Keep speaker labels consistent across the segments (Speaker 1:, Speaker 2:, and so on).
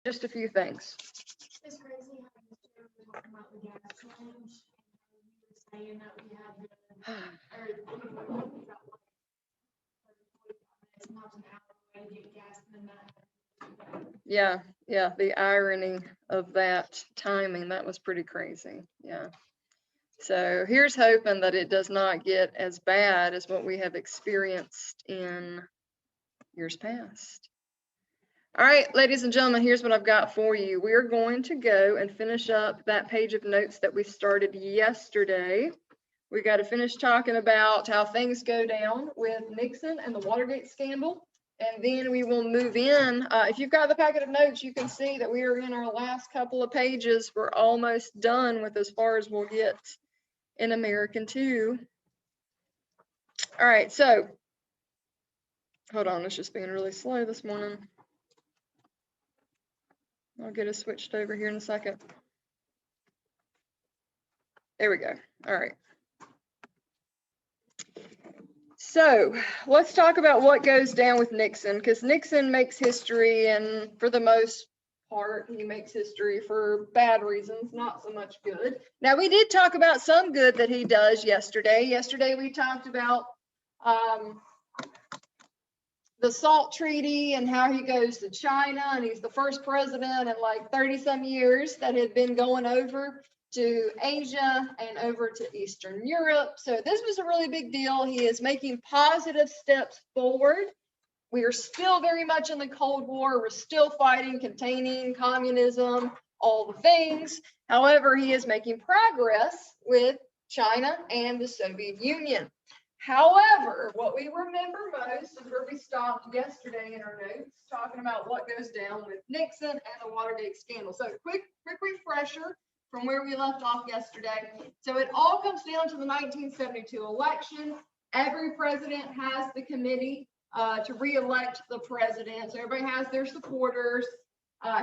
Speaker 1: just a few things.
Speaker 2: It's crazy how you were talking about the gas change, and you were saying that we had the, or we were talking about like 30, 45 minutes, not an hour to get gas, and then that.
Speaker 1: Yeah, the irony of that timing, that was pretty crazy. Yeah. So here's hoping that it does not get as bad as what we have experienced in years past. All right, ladies and gentlemen, here's what I've got for you. We're going to go and finish up that page of notes that we started yesterday. We got to finish talking about how things go down with Nixon and the Watergate scandal. And then we will move in. If you've got the packet of notes, you can see that we are in our last couple of pages. We're almost done with as far as we'll get in American 2. All right, so hold on, it's just being really slow this morning. I'll get it switched over here in a second. There we go. All right. So let's talk about what goes down with Nixon, because Nixon makes history, and for the most part, he makes history for bad reasons, not so much good. Now, we did talk about some good that he does yesterday. Yesterday, we talked about the SALT Treaty and how he goes to China, and he's the first president in like 30-some years that had been going over to Asia and over to Eastern Europe. So this was a really big deal. He is making positive steps forward. We are still very much in the Cold War. We're still fighting, containing communism, all the things. However, he is making progress with China and the Soviet Union. However, what we remember most is where we stopped yesterday in our notes, talking about what goes down with Nixon and the Watergate scandal. So quick refresher from where we left off yesterday. So it all comes down to the 1972 election. Every president has the committee to re-elect the president. So everybody has their supporters.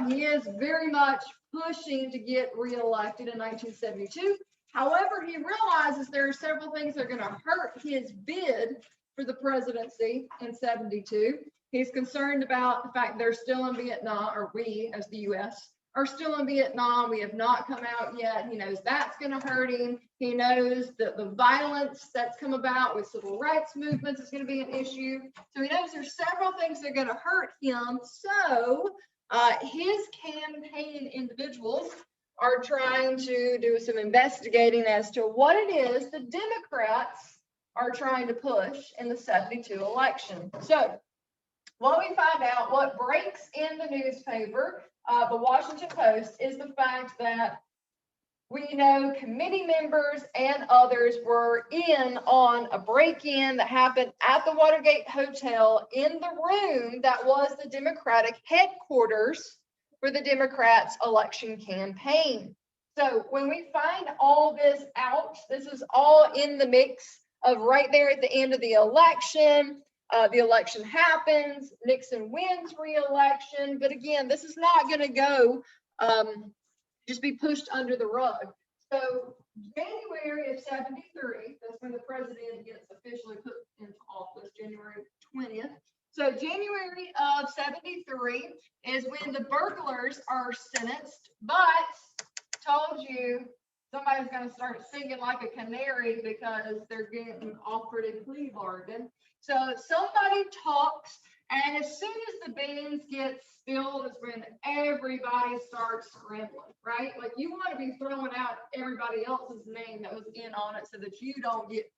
Speaker 1: He is very much pushing to get re-elected in 1972. However, he realizes there are several things that are going to hurt his bid for the presidency in 72. He's concerned about the fact they're still in Vietnam, or we as the U.S. are still in Vietnam. We have not come out yet. He knows that's going to hurt him. He knows that the violence that's come about with civil rights movements is going to be an issue. So he knows there's several things that are going to hurt him. So his campaign individuals are trying to do some investigating as to what it is the Democrats are trying to push in the 72 election. So what we find out, what breaks in the newspaper, the Washington Post, is the fact that we know committee members and others were in on a break-in that happened at the Watergate Hotel in the room that was the Democratic headquarters for the Democrats' election campaign. So when we find all this out, this is all in the mix of right there at the end of the election. The election happens, Nixon wins re-election, but again, this is not going to go just be pushed under the rug. So January of 73, that's when the president gets officially put into office, January 20th. So January of 73 is when the burglars are sentenced, but told you somebody's going to start singing like a canary because they're getting offered a plea bargain. So somebody talks, and as soon as the beans get spilled is when everybody starts scrambling, right? Like you want to be throwing out everybody else's name that was in on it so that you don't get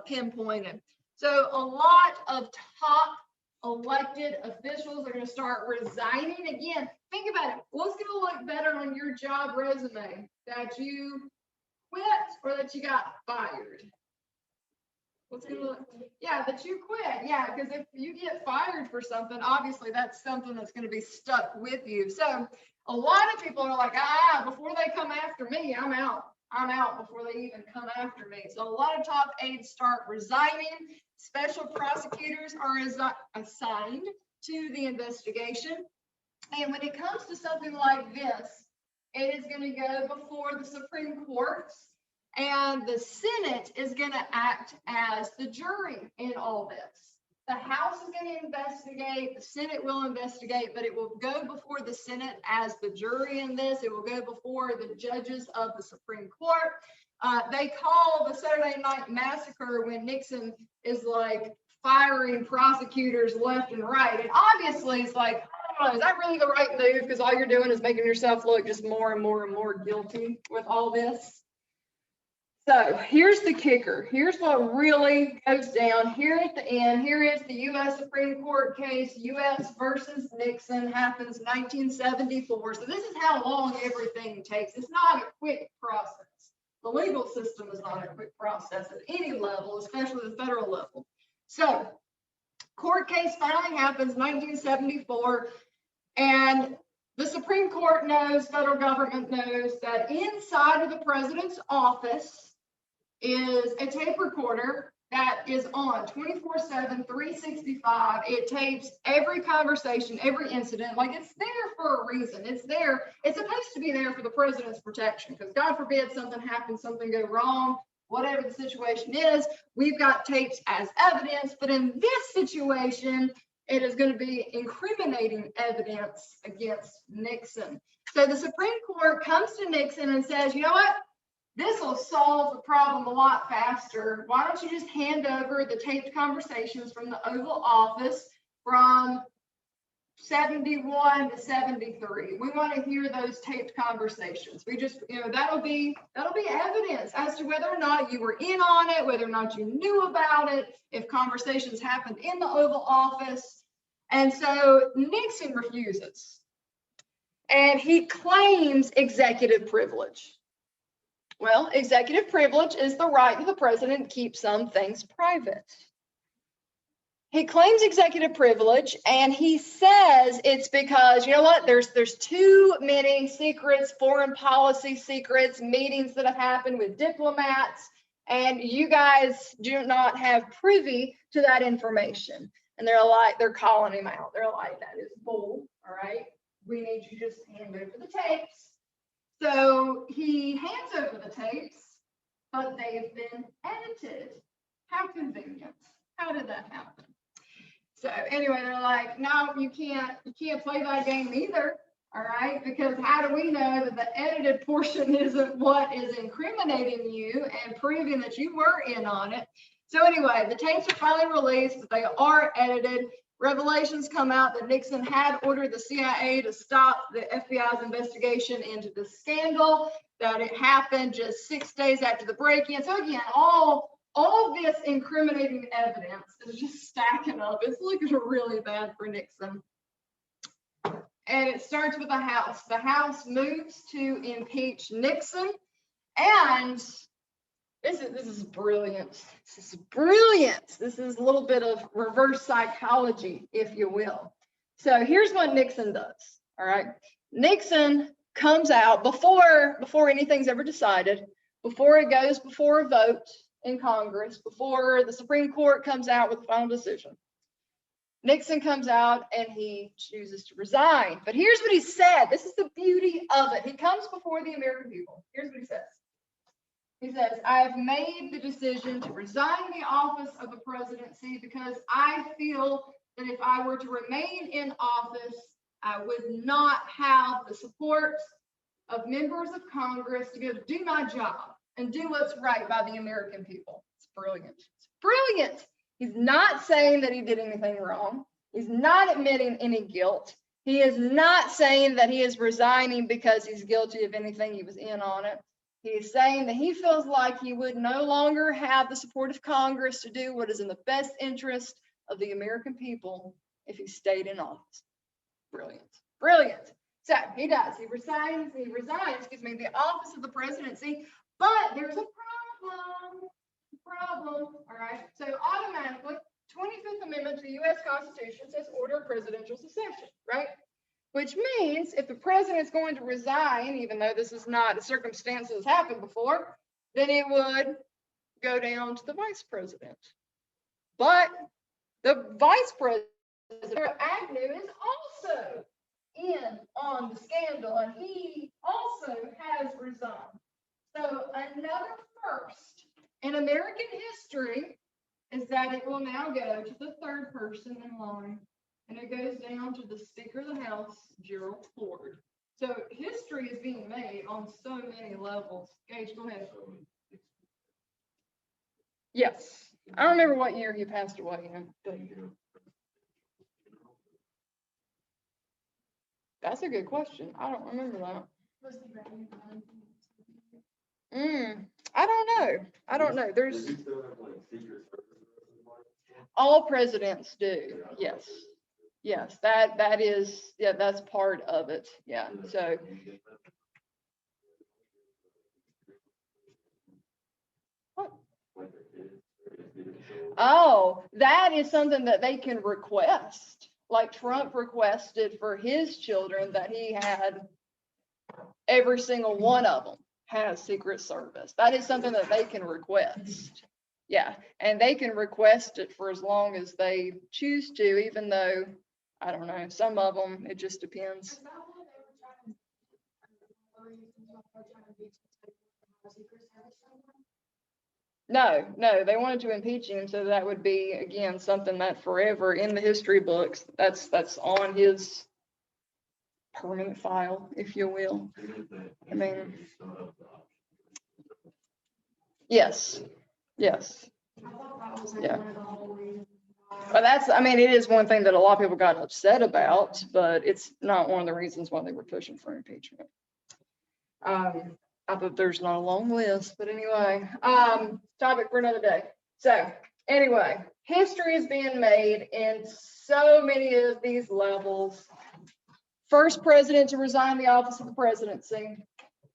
Speaker 1: pinpointed. So a lot of top elected officials are going to start resigning. Again, think about it. What's going to look better on your job resume? That you quit or that you got fired? What's going to look? Yeah, that you quit. Yeah, because if you get fired for something, obviously that's something that's going to be stuck with you. So a lot of people are like, before they come after me, I'm out. I'm out before they even come after me. So a lot of top aides start resigning. Special prosecutors are assigned to the investigation. And when it comes to something like this, it is going to go before the Supreme Court, and the Senate is going to act as the jury in all this. The House is going to investigate, the Senate will investigate, but it will go before the Senate as the jury in this. It will go before the judges of the Supreme Court. They call the Saturday Night Massacre when Nixon is like firing prosecutors left and right. And obviously it's like, I don't know, is that really the right move? Because all you're doing is making yourself look just more and more and more guilty with all this. So here's the kicker. Here's what really goes down here at the end. Here is the U.S. Supreme Court case, U.S. versus Nixon, happens 1974. So this is how long everything takes. It's not a quick process. The legal system is not a quick process at any level, especially the federal level. So court case finally happens 1974, and the Supreme Court knows, federal government knows that inside of the president's office is a tape recorder that is on 24/7, 365. It tapes every conversation, every incident. Like, it's there for a reason. It's there. It's supposed to be there for the president's protection, because God forbid something happens, something go wrong, whatever the situation is, we've got tapes as evidence. But in this situation, it is going to be incriminating evidence against Nixon. So the Supreme Court comes to Nixon and says, you know what? This will solve the problem a lot faster. Why don't you just hand over the taped conversations from the Oval Office from 71 to 73? We want to hear those taped conversations. We just, that'll be evidence as to whether or not you were in on it, whether or not you knew about it, if conversations happened in the Oval Office. And so Nixon refuses, and he claims executive privilege. Well, executive privilege is the right of the president to keep some things private. He claims executive privilege, and he says it's because, you know what, there's too many secrets, foreign policy secrets, meetings that have happened with diplomats, and you guys do not have privy to that information. And they're calling him out. They're like, that is bull, all right? We need you to just hand over the tapes. So he hands over the tapes, but they've been edited. How convenient. How did that happen? So anyway, they're like, no, you can't play that game either. All right, because how do we know that the edited portion isn't what is incriminating you and proving that you were in on it? So anyway, the tapes are finally released. They are edited. Revelations come out that Nixon had ordered the CIA to stop the FBI's investigation into the scandal, that it happened just 6 days after the break-in. So again, all this incriminating evidence is just stacking up. It's looking really bad for Nixon. And it starts with the House. The House moves to impeach Nixon, and this is brilliant. This is brilliant. This is a little bit of reverse psychology, if you will. So here's what Nixon does. All right. Nixon comes out before anything's ever decided, before it goes before a vote in Congress, before the Supreme Court comes out with a final decision. Nixon comes out and he chooses to resign. But here's what he said. This is the beauty of it. He comes before the American people. Here's what he says. He says, I have made the decision to resign the office of the presidency because I feel that if I were to remain in office, I would not have the support of members of Congress to be able to do my job and do what's right by the American people. It's brilliant. It's brilliant. He's not saying that he did anything wrong. He's not admitting any guilt. He is not saying that he is resigning because he's guilty of anything. He was in on it. He's saying that he feels like he would no longer have the support of Congress to do what is in the best interest of the American people if he stayed in office. Brilliant. Brilliant. So he does. He resigns, the office of the presidency, but there's a problem. All right. So automatically, 25th Amendment to the U.S. Constitution says order of presidential succession, right? Which means if the president is going to resign, even though this is not a circumstance that has happened before, then it would go down to the vice president. But the vice president, Agnew, is also in on the scandal, and he also has resigned. So another first in American history is that it will now go to the third person in line, and it goes down to the Speaker of the House, Gerald Ford. So history is being made on so many levels. Gage, go ahead. Yes, I don't remember what year he passed away in, but that's a good question. I don't remember that.
Speaker 2: Was the revenue fund?
Speaker 1: I don't know. I don't know. There's all presidents do. Yes. Yes, that is, yeah, that's part of it. Yeah. So what? Oh, that is something that they can request. Like Trump requested for his children that he had every single one of them has Secret Service. That is something that they can request. Yeah, and they can request it for as long as they choose to, even though, I don't know, some of them, it just depends.
Speaker 2: Is that what they were trying to, or you think what they're trying to do to have a Secret Service someone?
Speaker 1: No, they wanted to impeach him, so that would be, again, something that forever in the history books, that's on his permanent file, if you will. I mean, yes.
Speaker 2: I thought that was like
Speaker 1: Yeah.
Speaker 2: one of the whole reasons why.
Speaker 1: But that's, I mean, it is one thing that a lot of people got upset about, but it's not one of the reasons why they were pushing for impeachment. I thought there's not a long list, but anyway, topic for another day. So anyway, history is being made in so many of these levels. First president to resign the office of the presidency,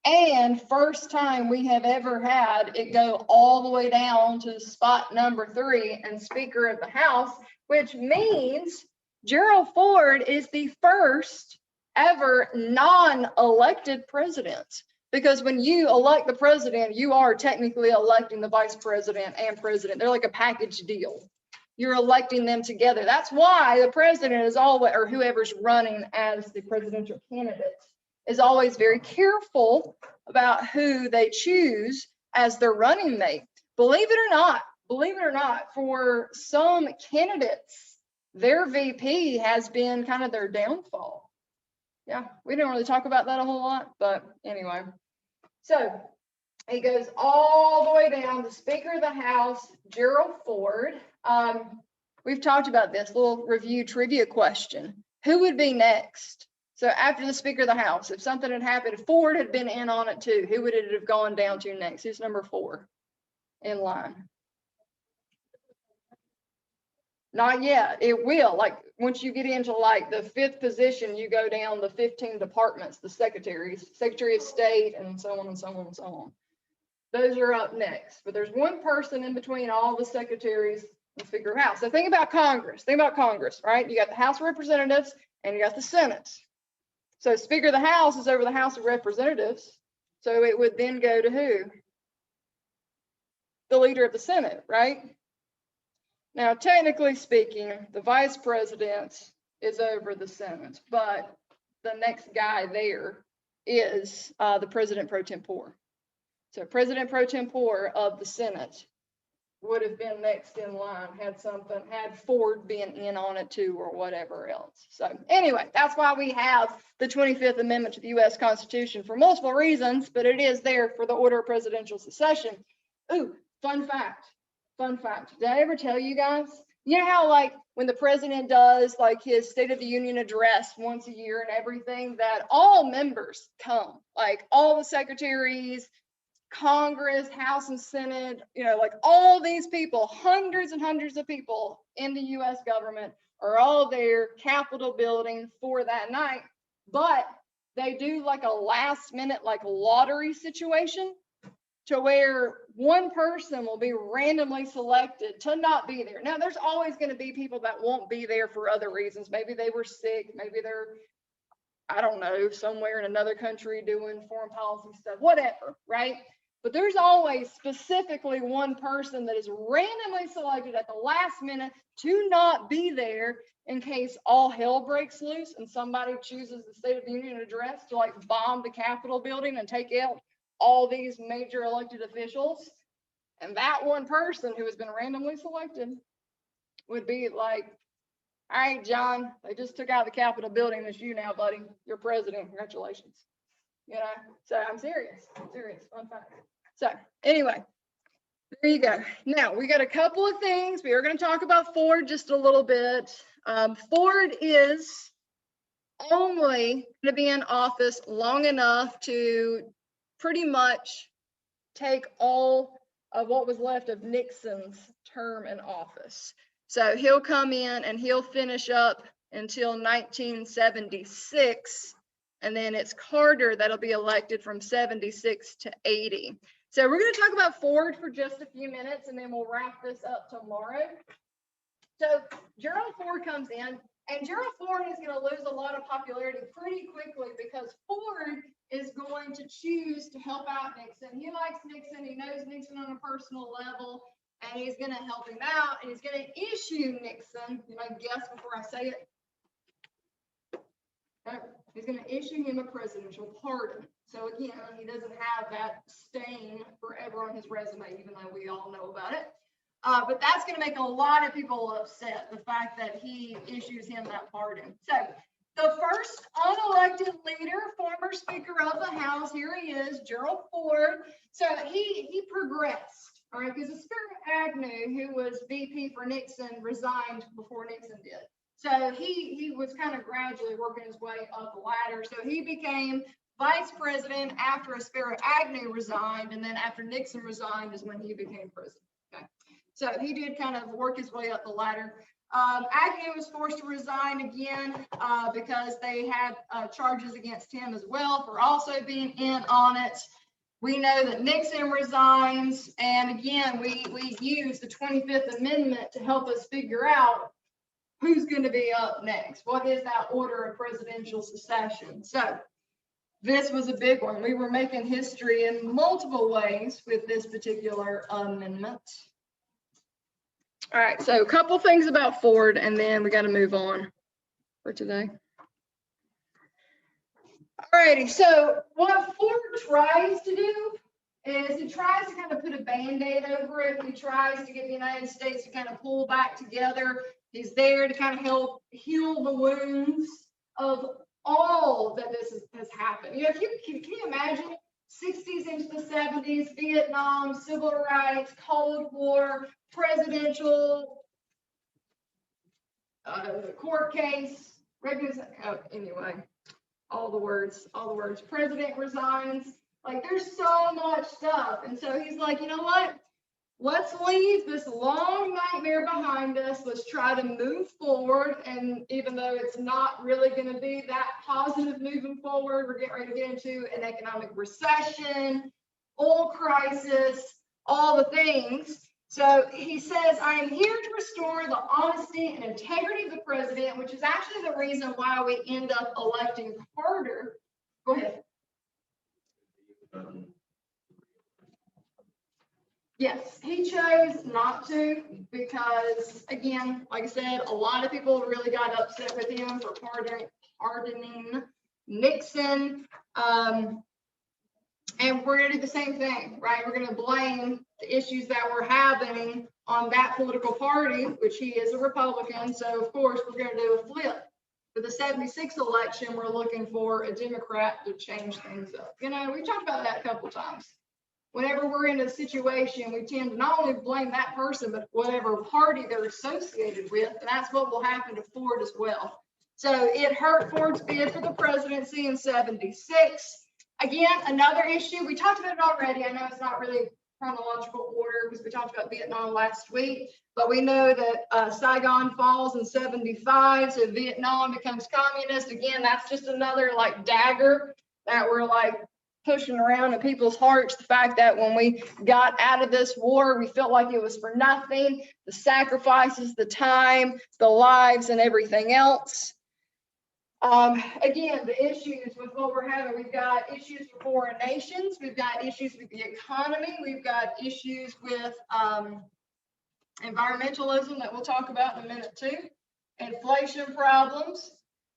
Speaker 1: and first time we have ever had it go all the way down to spot number 3 and Speaker of the House, which means Gerald Ford is the first ever non-elected president. Because when you elect the president, you are technically electing the vice president and president. They're like a package deal. You're electing them together. That's why the president is always, or whoever's running as the presidential candidate, is always very careful about who they choose as their running mate. Believe it or not, for some candidates, their VP has been kind of their downfall. Yeah, we didn't really talk about that a whole lot, but anyway. So it goes all the way down to Speaker of the House, Gerald Ford. We've talked about this little review trivia question. Who would be next? So after the Speaker of the House, if something had happened, if Ford had been in on it too, who would it have gone down to next? Who's number 4 in line? Not yet. It will. Like once you get into like the 5th position, you go down the 15 departments, the secretaries, Secretary of State, and so on and so on and so on. Those are up next. But there's one person in between all the secretaries and Speaker of the House. So think about Congress. Think about Congress, right? You got the House of Representatives and you got the Senate. So Speaker of the House is over the House of Representatives. So it would then go to who? The leader of the Senate, right? Now, technically speaking, the vice president is over the Senate, but the next guy there is the president pro tempore. So President pro tempore of the Senate would have been next in line had Ford been in on it too or whatever else. So anyway, that's why we have the 25th Amendment to the U.S. Constitution for multiple reasons, but it is there for the order of presidential succession. Ooh, fun fact. Did I ever tell you guys? You know how like when the president does like his State of the Union address once a year and everything, that all members come, like all the secretaries, Congress, House and Senate, like all these people, hundreds and hundreds of people in the US government are all there, Capitol building for that night. But they do like a last minute like lottery situation to where one person will be randomly selected to not be there. Now, there's always going to be people that won't be there for other reasons. Maybe they were sick, maybe they're, I don't know, somewhere in another country doing foreign policy stuff, whatever, right? But there's always specifically one person that is randomly selected at the last minute to not be there in case all hell breaks loose and somebody chooses the State of the Union address to like bomb the Capitol building and take out all these major elected officials. And that one person who has been randomly selected would be like, all right, John, they just took out the Capitol building. It's you now, buddy. You're president. Congratulations. You know, so I'm serious. Fun fact. So anyway, there you go. Now we got a couple of things. We are going to talk about Ford just a little bit. Ford is only going to be in office long enough to pretty much take all of what was left of Nixon's term in office. So he'll come in and he'll finish up until 1976, and then it's Carter that'll be elected from 76 to 80. So we're going to talk about Ford for just a few minutes, and then we'll wrap this up tomorrow. So Gerald Ford comes in, and Gerald Ford is going to lose a lot of popularity pretty quickly because Ford is going to choose to help out Nixon. He likes Nixon. He knows Nixon on a personal level, and he's going to help him out, and he's going to issue Nixon. You might guess before I say it. He's going to issue him a presidential pardon. So again, he doesn't have that stain forever on his resume, even though we all know about it. But that's going to make a lot of people upset, the fact that he issues him that pardon. So the first unelected leader, former Speaker of the House, here he is, Gerald Ford. So he progressed, all right, because Spiro Agnew, who was VP for Nixon, resigned before Nixon did. So he was kind of gradually working his way up the ladder. So he became vice president after Spiro Agnew resigned, and then after Nixon resigned is when he became president. Okay. So he did kind of work his way up the ladder. Agnew was forced to resign again because they had charges against him as well for also being in on it. We know that Nixon resigns, and again, we use the 25th Amendment to help us figure out who's going to be up next. What is that order of presidential succession? So this was a big one. We were making history in multiple ways with this particular amendment. All right, so a couple things about Ford, and then we got to move on for today. All righty, so what Ford tries to do is he tries to kind of put a Band-Aid over it. He tries to get the United States to kind of pull back together. He's there to kind of help heal the wounds of all that has happened. You know, can you imagine 60s into the 70s, Vietnam, civil rights, Cold War, presidential court case, anyway, all the words, president resigns. Like, there's so much stuff. And so he's like, you know what? Let's leave this long nightmare behind us. Let's try to move forward. And even though it's not really going to be that positive moving forward, we're getting ready to get into an economic recession, oil crisis, all the things. So he says, I am here to restore the honesty and integrity of the president, which is actually the reason why we end up electing Carter. Go ahead. Yes, he chose not to because, again, like I said, a lot of people really got upset with him for pardoning Nixon. And we're going to do the same thing, right? We're going to blame the issues that we're having on that political party, which he is a Republican. So, of course, we're going to do a flip. For the 76 election, we're looking for a Democrat to change things up. You know, we talked about that a couple of times. Whenever we're in a situation, we tend to not only blame that person, but whatever party they're associated with. And that's what will happen to Ford as well. So it hurt Ford's bid for the presidency in 76. Again, another issue, we talked about it already. I know it's not really chronological order because we talked about Vietnam last week, but we know that Saigon falls in 75, so Vietnam becomes communist. Again, that's just another like dagger that we're like pushing around in people's hearts. The fact that when we got out of this war, we felt like it was for nothing, the sacrifices, the time, the lives, and everything else. Again, the issues with what we're having, we've got issues with foreign nations, we've got issues with the economy, we've got issues with environmentalism that we'll talk about in a minute too, inflation problems,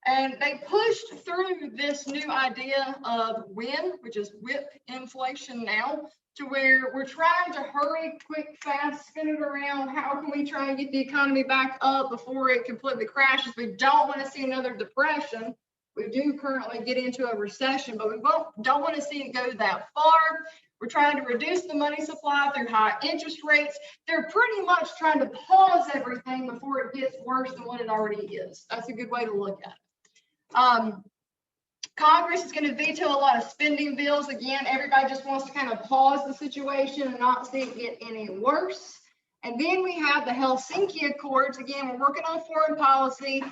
Speaker 1: And they pushed through this new idea of WIN, which is whip inflation now, to where we're trying to hurry, quick, fast, spin it around. How can we try and get the economy back up before it completely crashes? We don't want to see another depression. We do currently get into a recession, but we don't want to see it go that far. We're trying to reduce the money supply through high interest rates. They're pretty much trying to pause everything before it gets worse than what it already is. That's a good way to look at it. Congress is going to veto a lot of spending bills. Again, everybody just wants to kind of pause the situation and not see it get any worse. And then we have the Helsinki Accords. Again, we're working on foreign policy.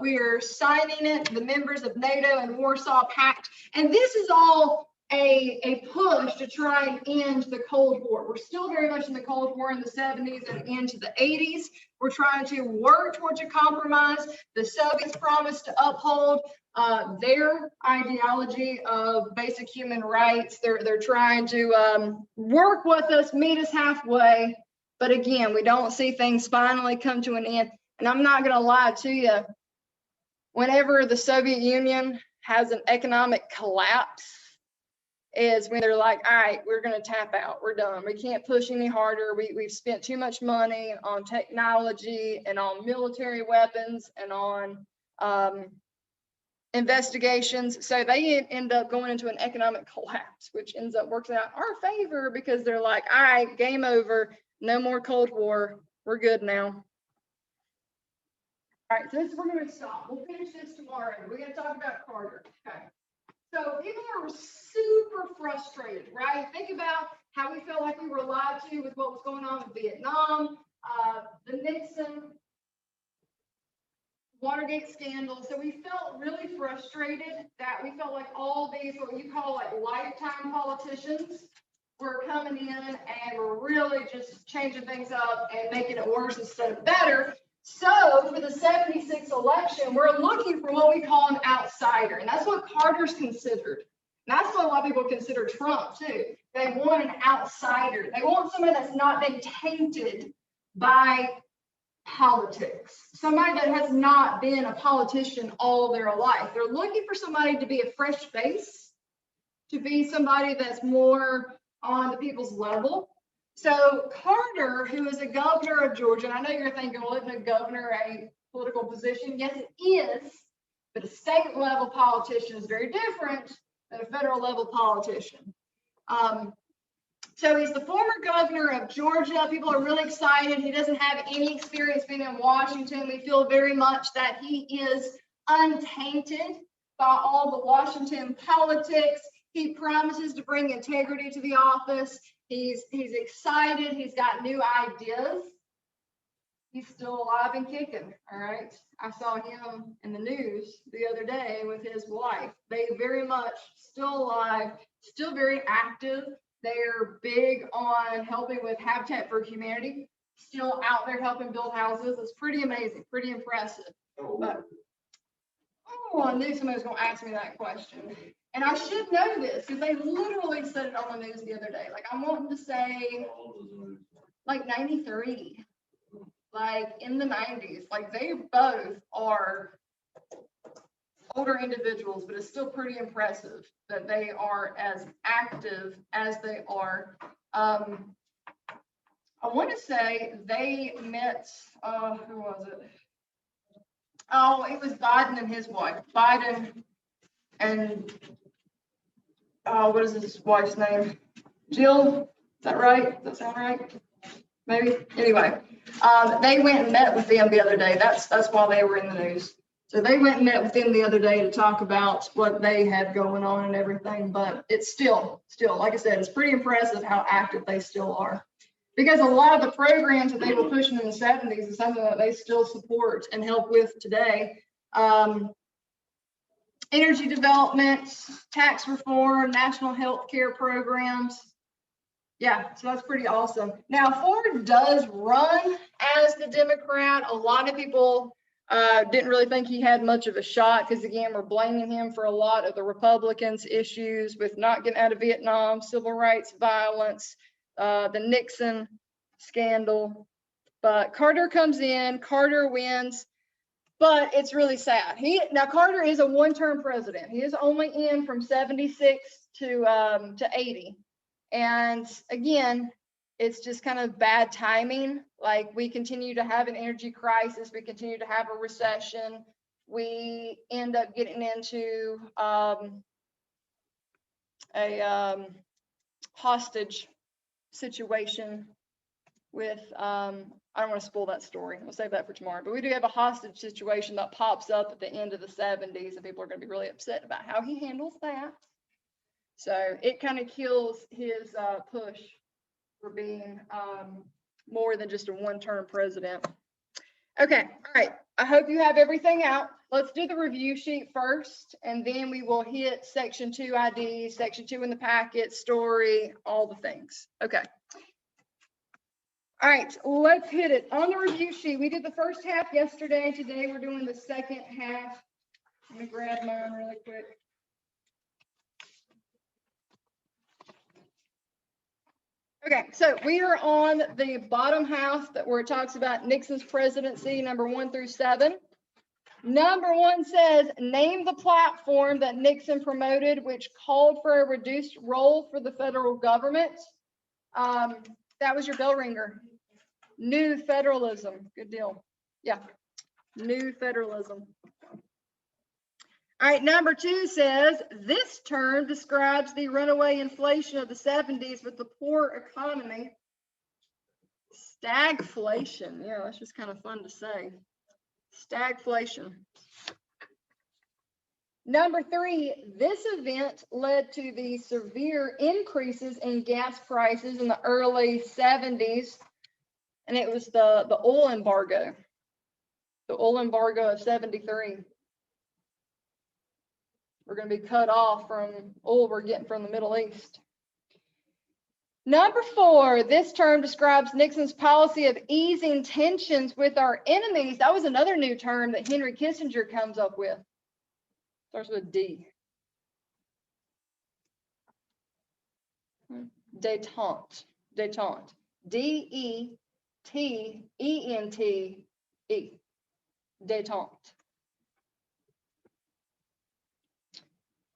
Speaker 1: We're signing it, the members of NATO and Warsaw Pact. And this is all a push to try and end the Cold War. We're still very much in the Cold War in the 70s and into the 80s. We're trying to work towards a compromise. The Soviets promised to uphold their ideology of basic human rights. They're trying to work with us, meet us halfway. But again, we don't see things finally come to an end. And I'm not going to lie to you. Whenever the Soviet Union has an economic collapse, is when they're like, all right, we're going to tap out. We're done. We can't push any harder. We've spent too much money on technology and on military weapons and on investigations. So they end up going into an economic collapse, which ends up working out our favor because they're like, all right, game over. No more Cold War. We're good now. All right, so this is where we're going to stop. We'll finish this tomorrow. We're going to talk about Carter. Okay. So people are super frustrated, right? Think about how we felt like we were lied to with what was going on in Vietnam, the Nixon, Watergate scandal. So we felt really frustrated that we felt like all these, what you call like lifetime politicians, were coming in and were really just changing things up and making it worse instead of better. So for the 76 election, we're looking for what we call an outsider. And that's what Carter's considered. And that's what a lot of people consider Trump too. They want an outsider. They want somebody that's not been tainted by politics. Somebody that has not been a politician all their life. They're looking for somebody to be a fresh face, to be somebody that's more on the people's level. So Carter, who is a governor of Georgia, and I know you're thinking, well, isn't a governor a political position? Yes, it is, but a state level politician is very different than a federal level politician. So he's the former governor of Georgia. People are really excited. He doesn't have any experience being in Washington. We feel very much that he is untainted by all the Washington politics. He promises to bring integrity to the office. He's excited. He's got new ideas. He's still alive and kicking. All right. I saw him in the news the other day with his wife. They very much still alive, still very active. They're big on helping with Habitat for Humanity, still out there helping build houses. It's pretty amazing, pretty impressive. But, I knew somebody was going to ask me that question. And I should know this because they literally said it on the news the other day. Like, I'm wanting to say, like 93, like in the 90s. Like, they both are older individuals, but it's still pretty impressive that they are as active as they are. I want to say they met, who was it? Oh, it was Biden and his wife. Biden and, what is his wife's name? Jill, is that right? Does that sound right? Maybe. Anyway, they went and met with them the other day. That's why they were in the news. So they went and met with them the other day to talk about what they had going on and everything. But it's still, like I said, it's pretty impressive how active they still are. Because a lot of the programs that they were pushing in the 70s is something that they still support and help with today. Energy development, tax reform, national health care programs. Yeah, so that's pretty awesome. Now, Ford does run as the Democrat. A lot of people didn't really think he had much of a shot because, again, we're blaming him for a lot of the Republicans' issues with not getting out of Vietnam, civil rights violence, the Nixon scandal. But Carter comes in, Carter wins. But it's really sad. Now Carter is a one-term president. He is only in from 76 to 80. And again, it's just kind of bad timing. Like, we continue to have an energy crisis. We continue to have a recession. We end up getting into a hostage situation with, I don't want to spoil that story. We'll save that for tomorrow. But we do have a hostage situation that pops up at the end of the 70s, and people are going to be really upset about how he handles that. So it kind of kills his push for being more than just a one-term president. Okay, all right. I hope you have everything out. Let's do the review sheet first, and then we will hit section 2 ID, section 2 in the packet, story, all the things. Okay. All right, let's hit it. On the review sheet, we did the first half yesterday. Today we're doing the second half. Let me grab mine really quick. Okay, so we are on the bottom half where it talks about Nixon's presidency, number 1 through 7. Number 1 says, name the platform that Nixon promoted, which called for a reduced role for the federal government. That was your bell ringer. New federalism. Good deal. Yeah, new federalism. All right, number 2 says, this term describes the runaway inflation of the 70s with the poor economy. Stagflation. Yeah, that's just kind of fun to say. Stagflation. Number 3, this event led to the severe increases in gas prices in the early 70s, and it was the oil embargo. The oil embargo of 73. We're going to be cut off from oil we're getting from the Middle East. Number 4, this term describes Nixon's policy of easing tensions with our enemies. That was another new term that Henry Kissinger comes up with. Starts with D. Détente. Détente. D-E-T-E-N-T-E. Détente.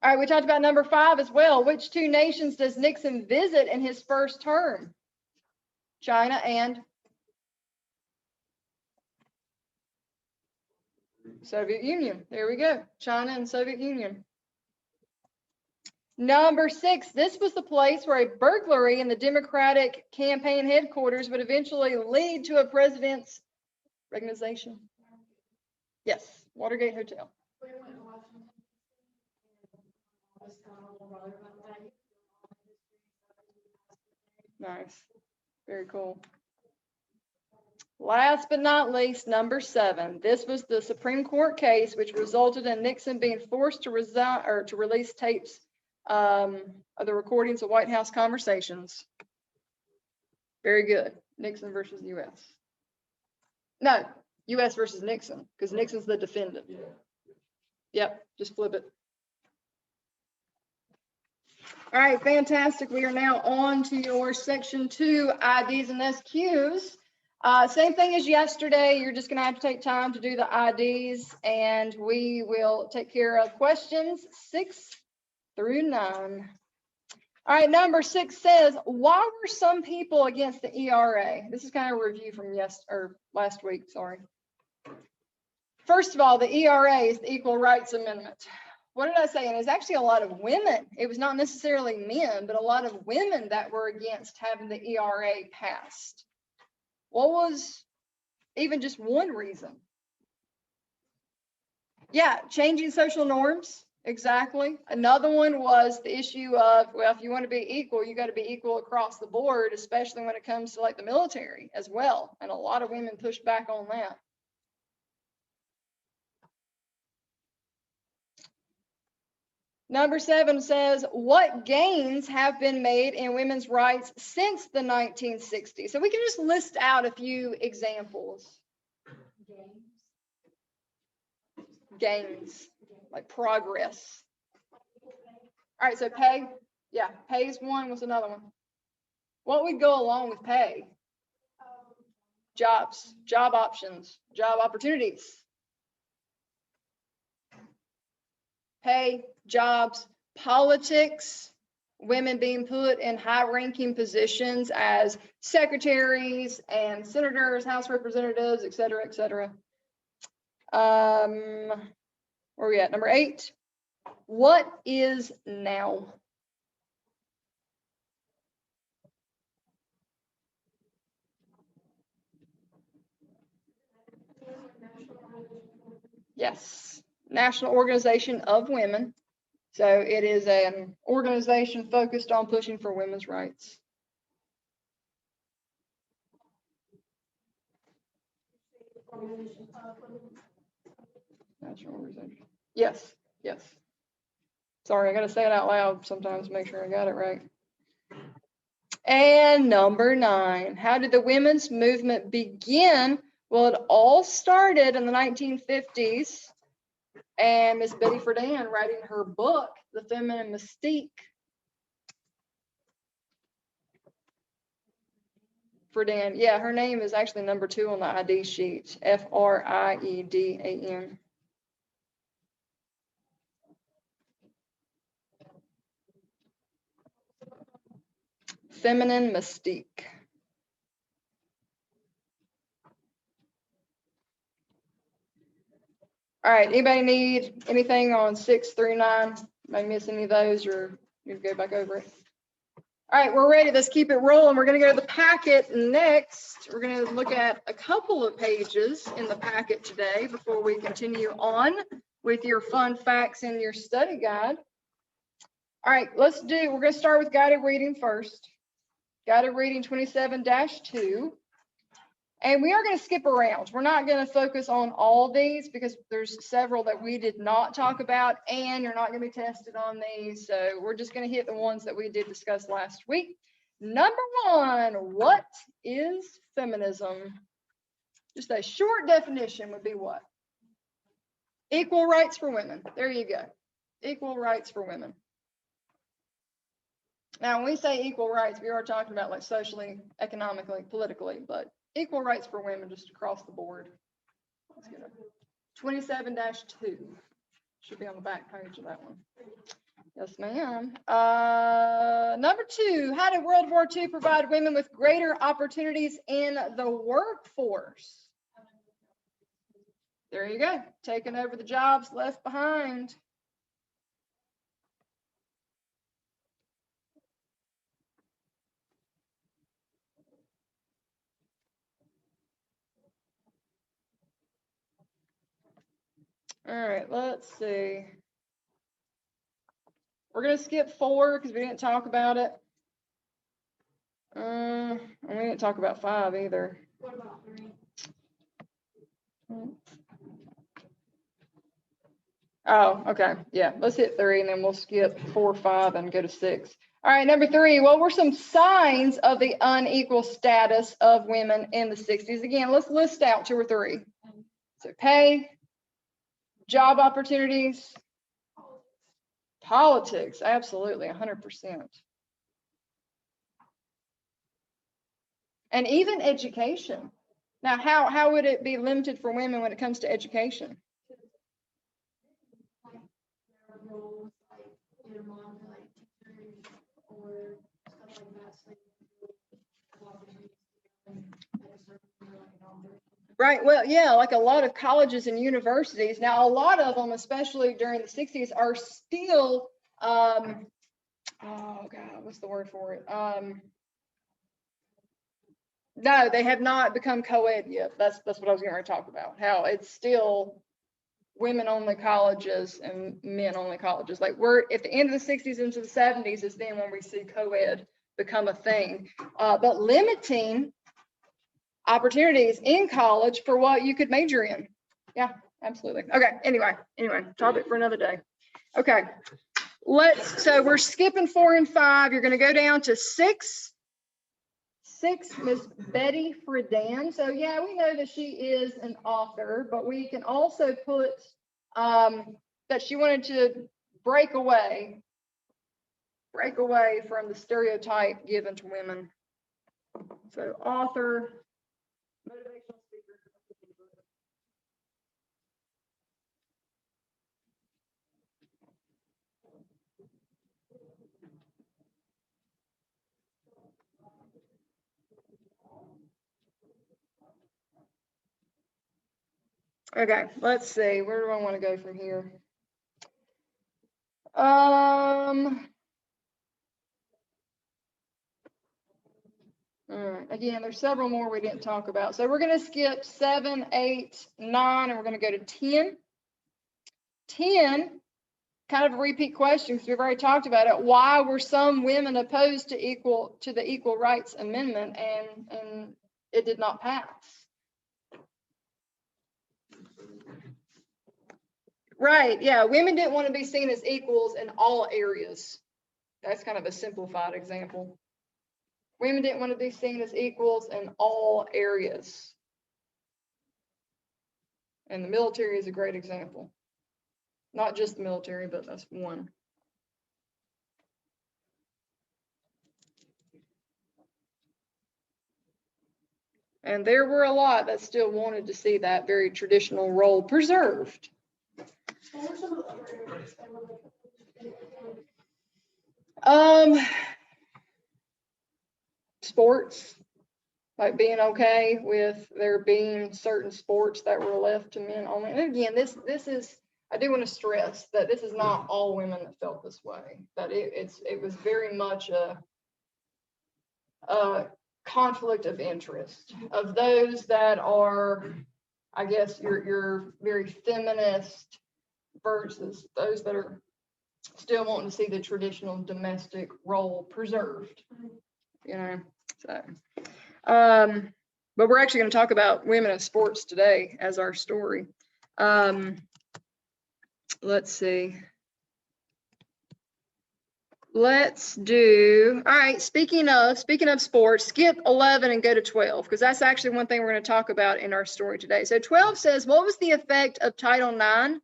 Speaker 1: All right, we talked about number 5 as well. Which 2 nations does Nixon visit in his first term? China and Soviet Union. There we go. China and Soviet Union. Number 6, this was the place where a burglary in the Democratic campaign headquarters would eventually lead to a president's resignation. Yes, Watergate Hotel. Nice. Very cool. Last but not least, number 7. This was the Supreme Court case which resulted in Nixon being forced to resign or to release tapes of the recordings of White House conversations. Very good. Nixon versus U.S. No, U.S. versus Nixon, because Nixon's the defendant. Yep, just flip it. All right, fantastic. We are now on to your section 2 IDs and SQs. Same thing as yesterday. You're just going to have to take time to do the IDs, and we will take care of questions 6 through 9. All right, number 6 says, why were some people against the ERA? This is kind of a review from last week, sorry. First of all, the ERA is the Equal Rights Amendment. What did I say? And it's actually a lot of women. It was not necessarily men, but a lot of women that were against having the ERA passed. What was even just one reason? Yeah, changing social norms. Exactly. Another one was the issue of, well, if you want to be equal, you got to be equal across the board, especially when it comes to like the military as well. And a lot of women pushed back on that. Number 7 says, what gains have been made in women's rights since the 1960s? So we can just list out a few examples. Gains, like progress. All right, so pay. Yeah, pay is one. What's another one? What would go along with pay? Jobs, job options, job opportunities. pay, jobs, politics, women being put in high-ranking positions as secretaries and senators, House representatives, et cetera, et cetera. Where are we at? Number 8. What is now? Yes, National Organization of Women. So it is an organization focused on pushing for women's rights. National Organization. Yes, yes. Sorry, I gotta say it out loud sometimes, make sure I got it right. And number 9, how did the women's movement begin? Well, it all started in the 1950s, and Miss Betty Friedan writing her book, The Feminine Mystique. Friedan, yeah, her name is actually number 2 on the ID sheet, Friedan. Feminine Mystique. All right, anybody need anything on 6 through 9? Am I miss any of those, or you go back over it? All right, we're ready. Let's keep it rolling. We're going to go to the packet next. We're going to look at a couple of pages in the packet today before we continue on with your fun facts and your study guide. All right, we're going to start with guided reading first. Guided reading 27-2. And we are going to skip around. We're not going to focus on all these because there's several that we did not talk about, and you're not going to be tested on these. So we're just going to hit the ones that we did discuss last week. Number 1, what is feminism? Just a short definition would be what? Equal rights for women. There you go. Equal rights for women. Now, when we say equal rights, we are talking about like socially, economically, politically, but equal rights for women just across the board. Let's get it. 27-2 should be on the back page of that one. Yes, ma'am. Number 2, how did World War II provide women with greater opportunities in the workforce? There you go. Taking over the jobs left behind. All right, let's see. We're going to skip 4 because we didn't talk about it. And we didn't talk about 5 either.
Speaker 2: What about 3?
Speaker 1: Oh, okay. Yeah, let's hit 3 and then we'll skip 4, 5 and go to 6. All right, number 3. What were some signs of the unequal status of women in the 60s? Again, let's list out 2 or 3. So pay, job opportunities, politics, absolutely, 100%. And even education. Now, how would it be limited for women when it comes to education?
Speaker 2: Like their roles, like their mom, like teachers or stuff like that. So
Speaker 1: Right. Well, yeah, like a lot of colleges and universities. Now, a lot of them, especially during the 60s, are still, oh God, what's the word for it? No, they have not become co-ed yet. That's what I was going to talk about. How it's still women-only colleges and men-only colleges. Like we're at the end of the 60s into the 70s is then when we see co-ed become a thing. But limiting opportunities in college for what you could major in. Yeah, absolutely. Okay, anyway, topic for another day. Okay, so we're skipping 4 and 5. You're going to go down to 6. 6, Miss Betty Friedan. So yeah, we know that she is an author, but we can also put that she wanted to break away from the stereotype given to women. So author, motivational speaker. Okay, let's see. Where do I want to go from here? All right. Again, there's several more we didn't talk about. So we're going to skip 7, 8, 9, and we're going to go to 10. 10, kind of a repeat question because we've already talked about it. Why were some women opposed to the Equal Rights Amendment, and it did not pass? Right, yeah, women didn't want to be seen as equals in all areas. That's kind of a simplified example. Women didn't want to be seen as equals in all areas. And the military is a great example. Not just the military, but that's one. And there were a lot that still wanted to see that very traditional role preserved.
Speaker 2: What were some of the other areas that were like?
Speaker 1: Sports, like being okay with there being certain sports that were left to men only. And again, this is, I do want to stress that this is not all women that felt this way. That it was very much a conflict of interest of those that are, I guess, your very feminist versus those that are still wanting to see the traditional domestic role preserved. You know, so but we're actually going to talk about women in sports today as our story. Let's see. Let's do, all right, speaking of sports, skip 11 and go to 12, because that's actually one thing we're going to talk about in our story today. So 12 says, what was the effect of Title IX?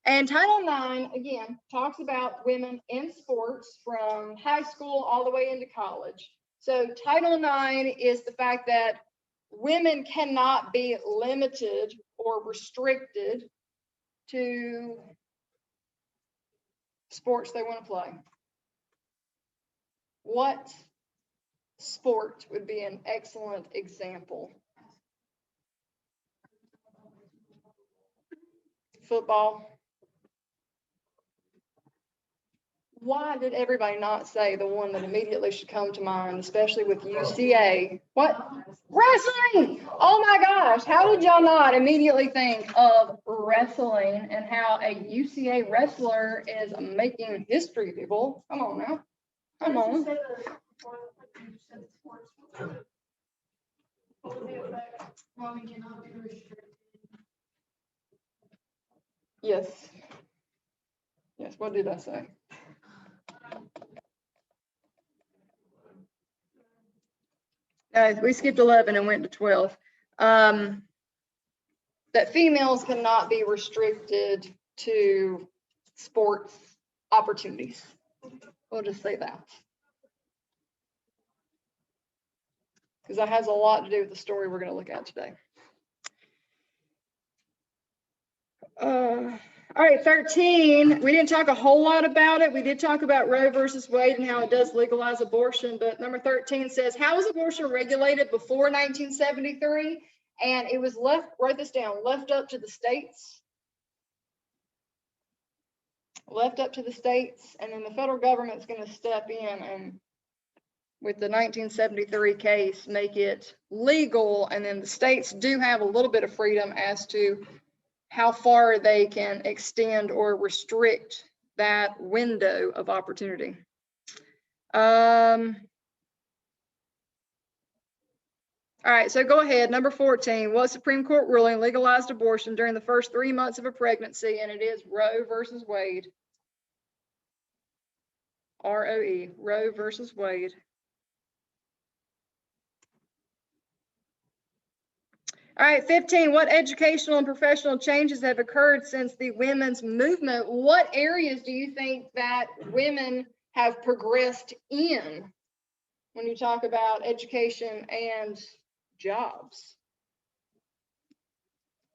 Speaker 1: And Title IX, again, talks about women in sports from high school all the way into college. So Title IX is the fact that women cannot be limited or restricted to sports they want to play. What sport would be an excellent example? Football. Why did everybody not say the one that immediately should come to mind, especially with UCA? What? Wrestling! Oh my gosh, how did y'all not immediately think of wrestling and how a UCA wrestler is making history, people? Come on now. Come on. Yes. Yes, what did I say? We skipped 11 and went to 12. That females cannot be restricted to sports opportunities. We'll just say that. Because that has a lot to do with the story we're going to look at today. All right, 13. We didn't talk a whole lot about it. We did talk about Roe versus Wade and how it does legalize abortion, but number 13 says, how was abortion regulated before 1973? And it was left, write this down, left up to the states. Left up to the states, and then the federal government's going to step in and with the 1973 case, make it legal, and then the states do have a little bit of freedom as to how far they can extend or restrict that window of opportunity. All right, so go ahead. Number 14, what Supreme Court ruling legalized abortion during the first 3 months of a pregnancy? And it is Roe versus Wade. R-O-E, Roe versus Wade. All right, 15, what educational and professional changes have occurred since the women's movement? What areas do you think that women have progressed in when you talk about education and jobs?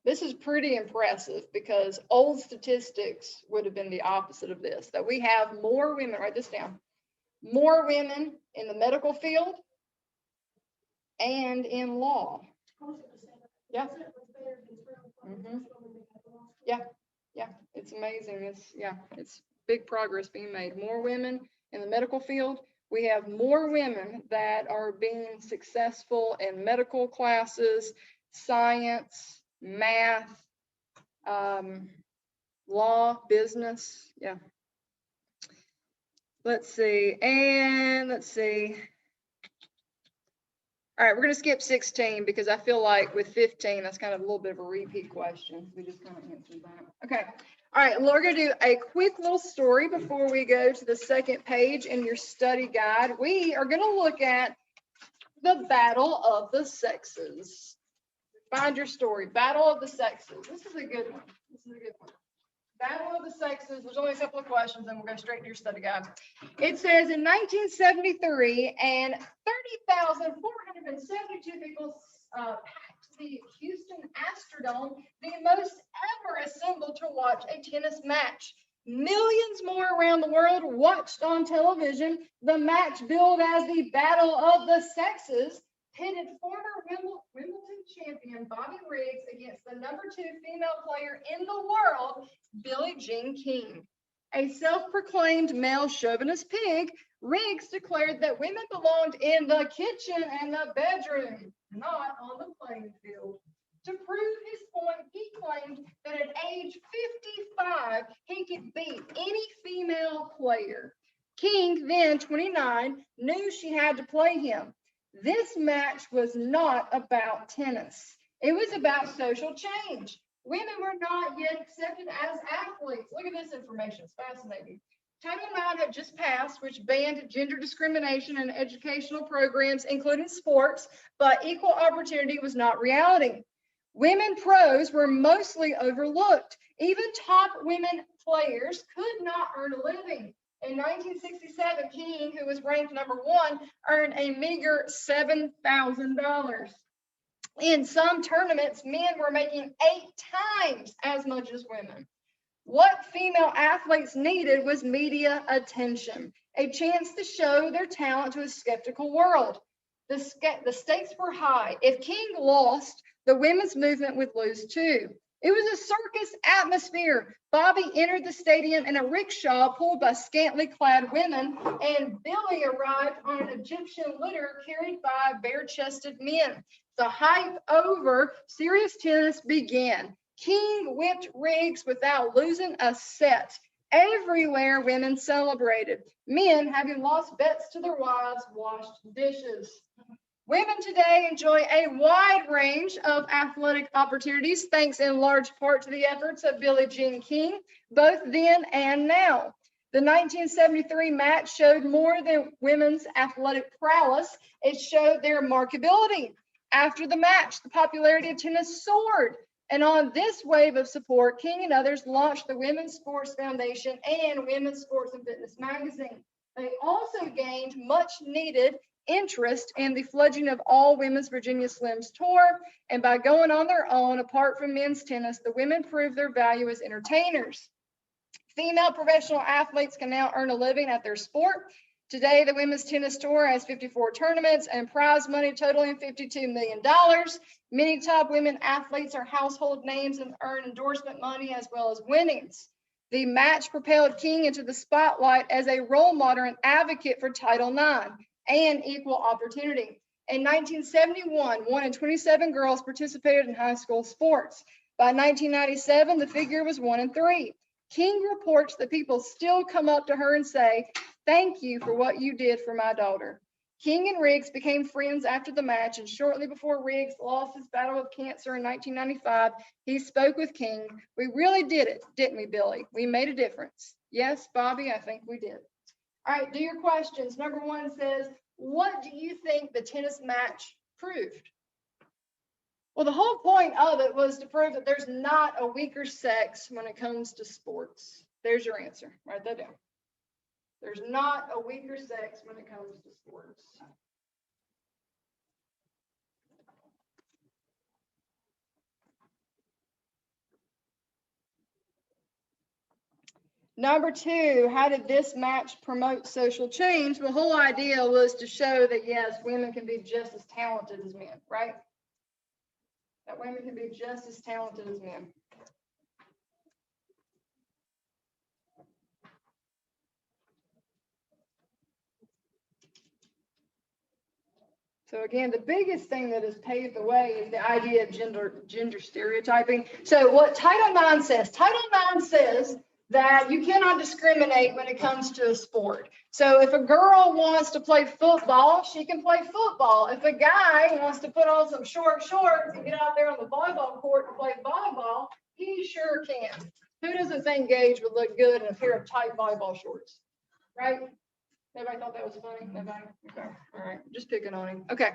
Speaker 1: This is pretty impressive because old statistics would have been the opposite of this, that we have more women, write this down, more women in the medical field and in law. Yeah. Mhm. Yeah, it's amazing. It's big progress being made. More women in the medical field. We have more women that are being successful in medical classes, science, math, law, business. Yeah. Let's see. All right, we're going to skip 16 because I feel like with 15, that's kind of a little bit of a repeat question. We just kind of answered that. Okay. All right, we're going to do a quick little story before we go to the second page in your study guide. We are going to look at the Battle of the Sexes. Find your story, Battle of the Sexes. This is a good one. Battle of the Sexes. There's only a couple of questions, and we'll go straight to your study guide. It says in 1973, and 30,472 people packed the Houston Astrodome, the most ever assembled to watch a tennis match. Millions more around the world watched on television. The match, billed as the Battle of the Sexes, pitted former Wimbledon champion Bobby Riggs against the number 2 female player in the world, Billie Jean King. A self-proclaimed male chauvinist pig, Riggs declared that women belonged in the kitchen and the bedroom, not on the playing field. To prove his point, he claimed that at age 55, he could beat any female player. King, then 29, knew she had to play him. This match was not about tennis. It was about social change. Women were not yet accepted as athletes. Look at this information. It's fascinating. Title IX had just passed, which banned gender discrimination in educational programs, including sports, but equal opportunity was not reality. Women pros were mostly overlooked. Even top women players could not earn a living. In 1967, King, who was ranked number 1, earned a meager $7,000. In some tournaments, men were making 8 times as much as women. What female athletes needed was media attention, a chance to show their talent to a skeptical world. The stakes were high. If King lost, the women's movement would lose too. It was a circus atmosphere. Bobby entered the stadium in a rickshaw pulled by scantily clad women, and Billie arrived on an Egyptian litter carried by bare-chested men. The hype over serious tennis began. King whipped Riggs without losing a set. Everywhere, women celebrated. Men, having lost bets to their wives, washed dishes. Women today enjoy a wide range of athletic opportunities, thanks in large part to the efforts of Billie Jean King, both then and now. The 1973 match showed more than women's athletic prowess. It showed their marketability. After the match, the popularity of tennis soared. And on this wave of support, King and others launched the Women's Sports Foundation and Women's Sports and Fitness magazine. They also gained much needed interest in the fledgling of all women's Virginia Slims tour. And by going on their own, apart from men's tennis, the women proved their value as entertainers. Female professional athletes can now earn a living at their sport. Today, the women's tennis tour has 54 tournaments and prize money totaling $52 million. Many top women athletes are household names and earn endorsement money as well as winnings. The match propelled King into the spotlight as a role model and advocate for Title IX and equal opportunity. In 1971, 1 in 27 girls participated in high school sports. By 1997, the figure was 1 in 3. King reports that people still come up to her and say, "Thank you for what you did for my daughter." King and Riggs became friends after the match, and shortly before Riggs lost his battle with cancer in 1995, he spoke with King. "We really did it, didn't we, Billie? We made a difference." Yes, Bobby, I think we did. All right, do your questions. Number 1 says, what do you think the tennis match proved? Well, the whole point of it was to prove that there's not a weaker sex when it comes to sports. There's your answer. Write that down. There's not a weaker sex when it comes to sports. Number two, how did this match promote social change? The whole idea was to show that yes, women can be just as talented as men, right? That women can be just as talented as men. So again, the biggest thing that has paved the way is the idea of gender stereotyping. So what Title IX says, that you cannot discriminate when it comes to a sport. So if a girl wants to play football, she can play football. If a guy wants to put on some short shorts and get out there on the volleyball court and play volleyball, he sure can. Who doesn't think Gage would look good in a pair of tight volleyball shorts, right? Nobody thought that was funny? Nobody? Okay. All right. Just picking on him. Okay.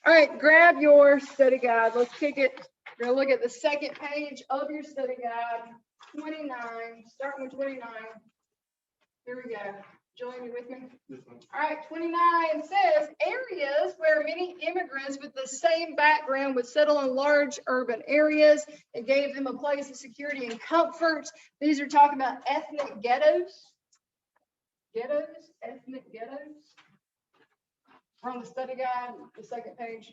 Speaker 1: All right. Grab your study guide. Let's kick it. We're going to look at the second page of your study guide, 29, starting with 29. Here we go. Julian, you with me? All right. 29 says areas where many immigrants with the same background would settle in large urban areas. It gave them a place of security and comfort. These are talking about ethnic ghettos. Ethnic ghettos. We're on the study guide, the second page.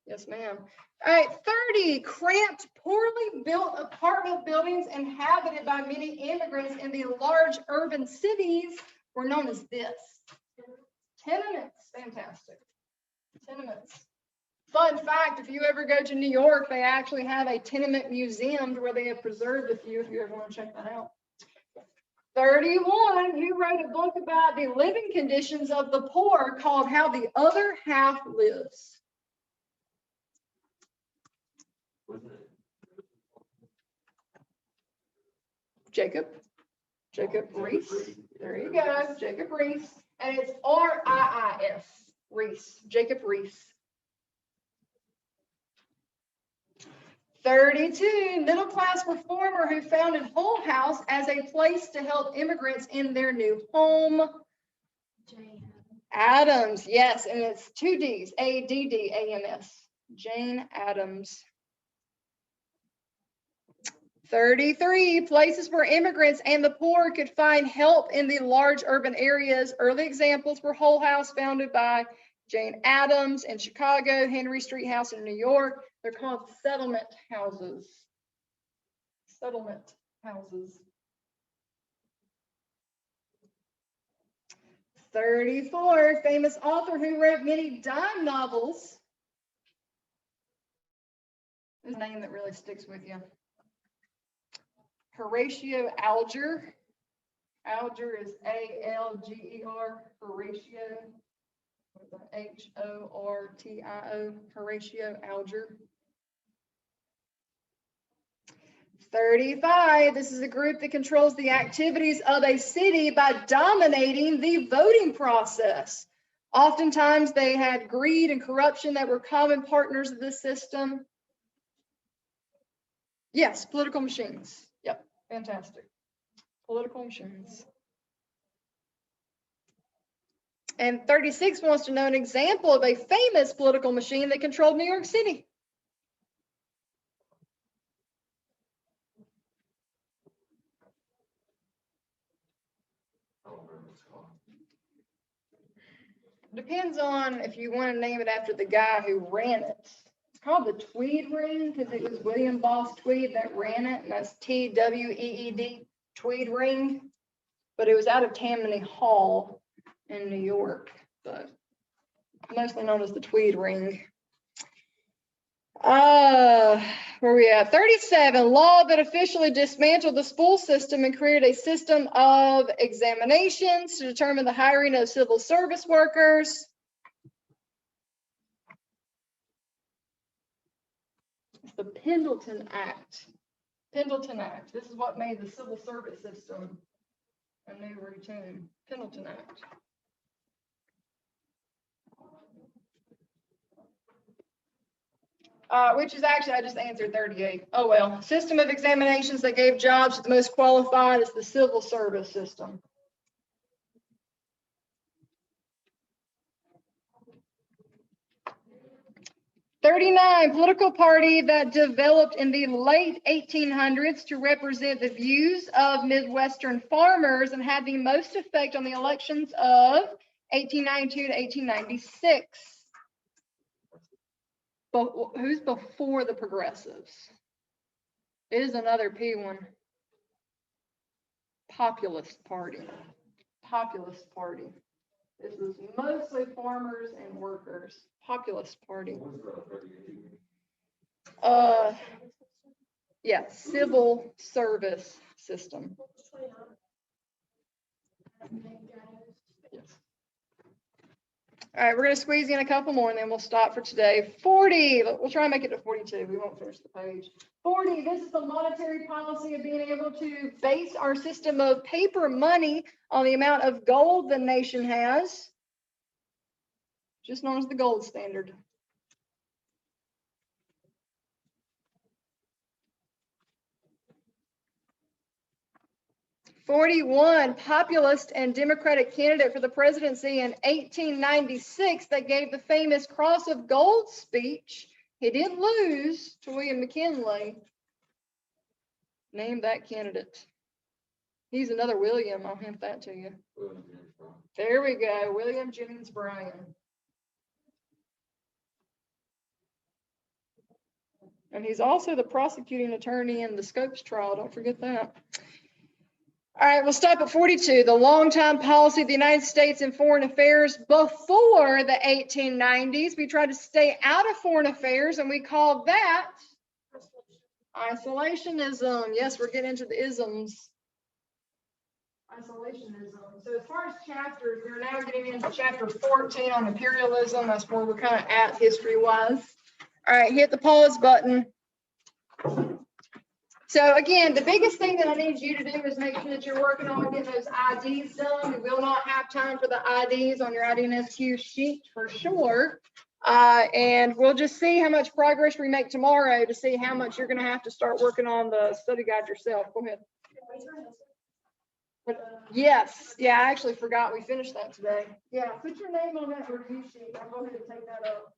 Speaker 1: Yes, ma'am. All right, 30, cramped, poorly built apartment buildings inhabited by many immigrants in the large urban cities were known as this. Tenements, fantastic. Tenements. Fun fact, if you ever go to New York, they actually have a tenement museum where they have preserved a few if you ever want to check that out. 31, you wrote a book about the living conditions of the poor called How the Other Half Lives. Jacob Riis. There you go, Jacob Riis. And it's R-I-I-S, Riis, Jacob Riis. 32, middle-class reformer who founded Hull House as a place to help immigrants in their new home.
Speaker 2: Jane
Speaker 1: Addams, yes, and it's two D's, A-D-D-A-M-S. Jane Addams. 33, places where immigrants and the poor could find help in the large urban areas. Early examples were Hull House, founded by Jane Addams in Chicago, Henry Street House in New York. They're called settlement houses. Settlement houses. 34, famous author who wrote many dime novels. This is a name that really sticks with you. Horatio Alger. Alger is A-L-G-E-R, Horatio. H-O-R-T-I-O, Horatio Alger. 35, this is a group that controls the activities of a city by dominating the voting process. Oftentimes they had greed and corruption that were common partners of the system. Yes, political machines. Yep, fantastic. Political machines. And 36 wants to know an example of a famous political machine that controlled New York City. Depends on if you want to name it after the guy who ran it. It's called the Tweed Ring because it was William Boss Tweed that ran it, and that's T-W-E-E-D, Tweed Ring. But it was out of Tammany Hall in New York, but mostly known as the Tweed Ring. Where we at? 37, law that officially dismantled the school system and created a system of examinations to determine the hiring of civil service workers. It's the Pendleton Act. Pendleton Act. This is what made the civil service system a new routine. Pendleton Act. Which is actually, I just answered 38. Oh, well, system of examinations that gave jobs to the most qualified is the civil service system. 39, political party that developed in the late 1800s to represent the views of Midwestern farmers and had the most effect on the elections of 1892 to 1896. But who's before the Progressives? It is another P one. Populist Party. Populist Party. This is mostly farmers and workers. Populist Party. Yeah, civil service system. Yes. All right, we're going to squeeze in a couple more and then we'll stop for today. 40, we'll try and make it to 42. We won't finish the page. 40, this is the monetary policy of being able to base our system of paper money on the amount of gold the nation has, just known as the gold standard. '41, populist and Democratic candidate for the presidency in 1896 that gave the famous Cross of Gold speech. He did lose to William McKinley. Name that candidate. He's another William. I'll hint that to you. There we go. William Jennings Bryan. And he's also the prosecuting attorney in the Scopes trial. Don't forget that. All right, we'll stop at 42. The longtime policy of the United States in foreign affairs before the 1890s. We tried to stay out of foreign affairs, and we called that isolationism. Yes, we're getting into the isms. Isolationism. So as far as chapters, we're now getting into chapter 14 on imperialism. That's where we're kind of at history-wise. All right, hit the pause button. So again, the biggest thing that I need you to do is make sure that you're working on getting those IDs done. We will not have time for the IDs on your IDNSQ sheet for sure. And we'll just see how much progress we make tomorrow to see how much you're going to have to start working on the study guide yourself. Go ahead. Yes. Yeah, I actually forgot we finished that today. Yeah, put your name on that review sheet. I'll go ahead and take that up.